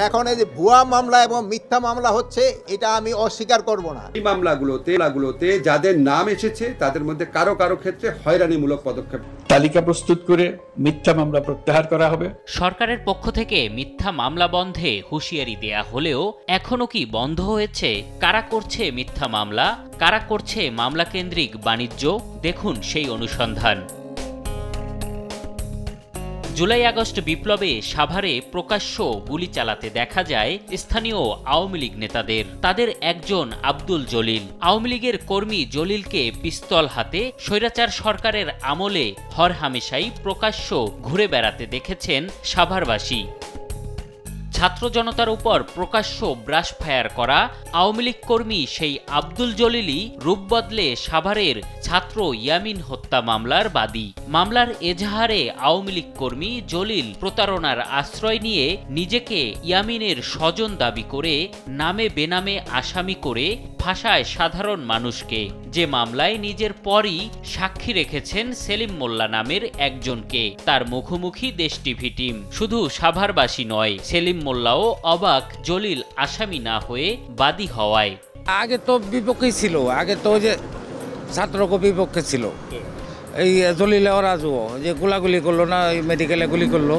এখন এই যে ভুয়া মামলা এবং মিথ্যা মামলা হচ্ছে, এটা আমি অস্বীকার করব না। এই মামলাগুলোতে যাদের নাম এসেছে তাদের মধ্যে কারো কারো ক্ষেত্রে হয়রানিমূলক পদক্ষেপ তালিকা প্রস্তুত করে মিথ্যা মামলা প্রত্যাহার করা হবে। সরকারের পক্ষ থেকে মিথ্যা মামলা বন্ধে হুঁশিয়ারি দেয়া হলেও এখনো কি বন্ধ হয়েছে? কারা করছে মিথ্যা মামলা, কারা করছে মামলা কেন্দ্রিক বাণিজ্য? দেখুন সেই অনুসন্ধান। জুলাই আগস্ট বিপ্লবে সাভারে প্রকাশ্য গুলি চালাতে দেখা যায় স্থানীয় আওয়ামী লীগ নেতাদের। তাদের একজন আব্দুল জলিল। আওয়ামী লীগের কর্মী জলিলকে পিস্তল হাতে স্বৈরাচার সরকারের আমলে হরহামেশাই প্রকাশ্য ঘুরে বেড়াতে দেখেছেন সাভারবাসী। ছাত্র জনতার উপর প্রকাশ্য ব্রাশ ফায়ার করা আওয়ামী লীগ কর্মী সেই আব্দুল জলিলই রূপ বদলে সাভারের ছাত্র ইয়ামিন হত্যা মামলার বাদী। মামলার এজাহারে আওয়ামী লীগ কর্মী জলিল প্রতারণার আশ্রয় নিয়ে নিজেকে ইয়ামিনের স্বজন দাবি করে নামে বেনামে আসামি করে ফাঁসায় সাধারণ মানুষকে। যে মামলায় নিজের পরই সাক্ষী রেখেছেন সেলিম মোল্লা নামের একজনকে। তার মুখোমুখি দেশ টিভি টিম। শুধু সাভারবাসী নয়, সেলিম মোল্লাও অবাক জলিল আসামি না হয়ে বাদী হওয়ায়। আগে তো বিপক্ষেই ছিল, আগে তো যে ছাত্রকে বিপক্ষে ছিল এই জলিলে রাজুও যে গোলাগুলি করলো না, মেডিকেলে গুলি করলো,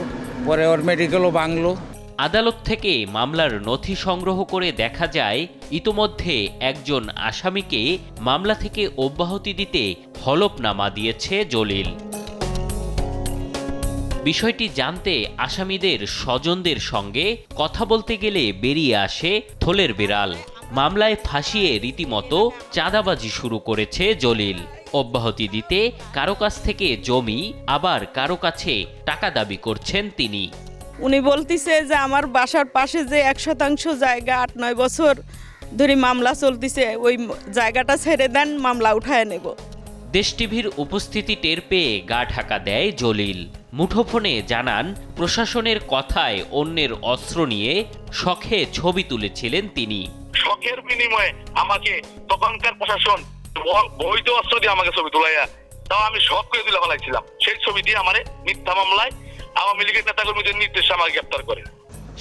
পরে ওর মেডিকেলও ভাঙলো। আদালত থেকে মামলার নথি সংগ্রহ করে দেখা যায় ইতোমধ্যে একজন আসামিকে মামলা থেকে অব্যাহতি দিতে হলফনামা দিয়েছে জলিল। বিষয়টি জানতে আসামিদের স্বজনদের সঙ্গে কথা বলতে গেলে বেরিয়ে আসে থলের বিড়াল। মামলায় ফাঁসিয়ে রীতিমতো চাঁদাবাজি শুরু করেছে জলিল। অব্যাহতি দিতে কারো কাছ থেকে জমি, আবার কারো কাছে টাকা দাবি করছেন তিনি। উনি বলতেছে যে আমার বাসার পাশে যে 1% জায়গা 8-9 বছর ধরে মামলা চলতেছে, ওই জায়গাটা ছেড়ে দেন, মামলা উঠায় নেব। দেশ টিভির উপস্থিতি টের পেয়ে গা ঢাকা দেয় জলিল। মুঠোফোনে জানান প্রশাসনের কথায় অন্যের অস্ত্র নিয়ে শখে ছবি তুলেছিলেন তিনি। শখের বিনিময়ে আমাকে তখনকার প্রশাসন বৈধ অস্ত্র দিয়ে আমাকে ছবি তোলাইয়া, তাও আমি শখ করে তুলে ফেলাইছিলাম। সেই ছবি দিয়ে আমারে মিথ্যা মামলায় আওয়ামী লীগের নেতাকর্মীদের নির্দেশে আমাকে গ্রেপ্তার করে।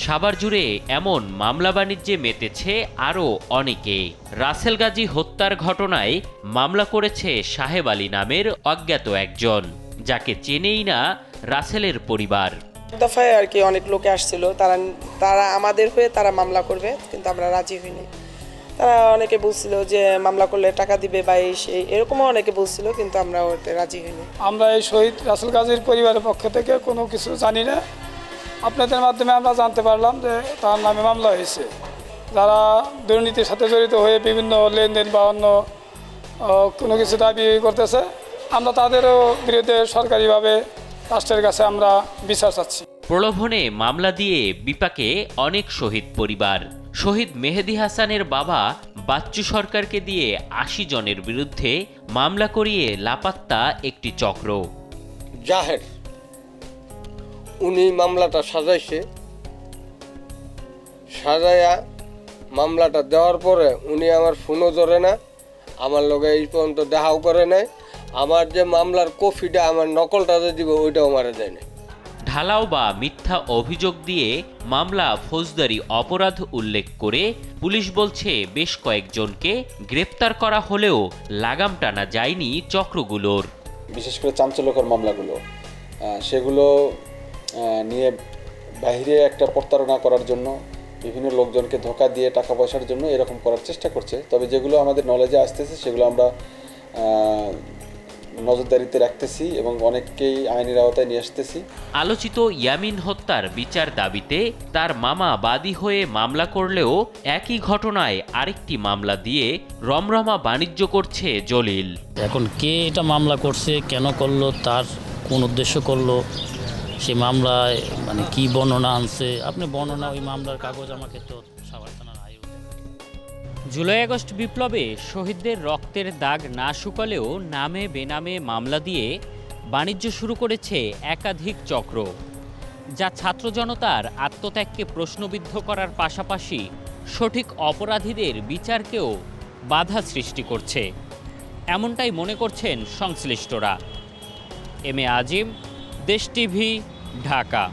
সাভার জুড়ে এমন মামলা বাণিজ্যে মেতেছে আরও অনেকে। রাসেল গাজী হত্যার ঘটনায় মামলা করেছে সাহেব আলী নামের অজ্ঞাত একজন, যাকে চেনেই না রাসেলের পরিবার। দফায় আর কি অনেক লোকে আসছিল, তারা আমাদের হয়ে তারা মামলা করবে, কিন্তু আমরা রাজি হইনি। তারা অনেকে বলছিল যে মামলা করলে টাকা দিবে বা এরকমও অনেকে বলছিল, কিন্তু আমরা ওতে রাজি হইনি। আমরা এই শহীদ রাসেল গাজীর পরিবারের পক্ষ থেকে কোনো কিছু জানি না। আপনাদের মাধ্যমে আমরা জানতে পারলাম যে তার নামে মামলা হয়েছে। যারা দুর্নীতির সাথে জড়িত হয়ে বিভিন্ন লেনদেন বা অন্য কোনো কিছু দাবি করতেছে, আমরা তাদেরও বিরুদ্ধে সরকারিভাবে রাষ্ট্রের কাছে আমরা বিচার চাচ্ছি। প্রলোভনে মামলা দিয়ে বিপাকে অনেক শহীদ পরিবার। শহীদ মেহেদি হাসানের বাবা বাচ্চু সরকারকে দিয়ে 80 জনের বিরুদ্ধে মামলা করিয়ে লাপাত্তা একটি চক্র। জাহের উনি মামলাটা সাজাইছে, সাজাইয়া মামলাটা দেওয়ার পরে উনি আমার ফোনও ধরে না, আমার লগে এই পর্যন্ত দেখাও করে নাই। আমার যে মামলার কপিটা, আমার নকলটা যে দিব, ওইটাও মারা যায় না। ঢালাও বা মিথ্যা অভিযোগ দিয়ে মামলা ফৌজদারি অপরাধ উল্লেখ করে পুলিশ বলছে বেশ কয়েকজনকে গ্রেপ্তার করা হলেও লাগাম টানা যায়নি চক্রগুলোর। বিশেষ করে চাঞ্চল্যকর মামলাগুলো, সেগুলো নিয়ে বাইরে একটা প্রতারণা করার জন্য, বিভিন্ন লোকজনকে ধোঁকা দিয়ে টাকা পয়সার জন্য এরকম করার চেষ্টা করছে। তবে যেগুলো আমাদের নলেজে আসতেছে সেগুলো আমরা নজরদারিতে রাখতেছি এবং অনেককেই আইনের আওতায় নিয়ে আসতেছি। আলোচিত ইয়ামিন হত্যার বিচার দাবিতে তার মামা বাদী হয়ে মামলা করলেও একই ঘটনায় আরেকটি মামলা দিয়ে রমরমা বাণিজ্য করছে জলিল। এখন কে এটা মামলা করছে, কেন করলো, তার কোন উদ্দেশ্য করলো, সে মামলায় মানে কি বর্ণনা আনছে, আপনি বর্ণনা ওই মামলার কাগজ আমাকে তো সাভার থানার আইও। জুলাই আগস্ট বিপ্লবে শহীদদের রক্তের দাগ না শুকালেও নামে বেনামে মামলা দিয়ে বাণিজ্য শুরু করেছে একাধিক চক্র, যা ছাত্র জনতার আত্মত্যাগকে প্রশ্নবিদ্ধ করার পাশাপাশি সঠিক অপরাধীদের বিচারকেও বাধা সৃষ্টি করছে। এমনটাই মনে করছেন সংশ্লিষ্টরা। এম এ আজিম, দেশ টিভি, ঢাকা।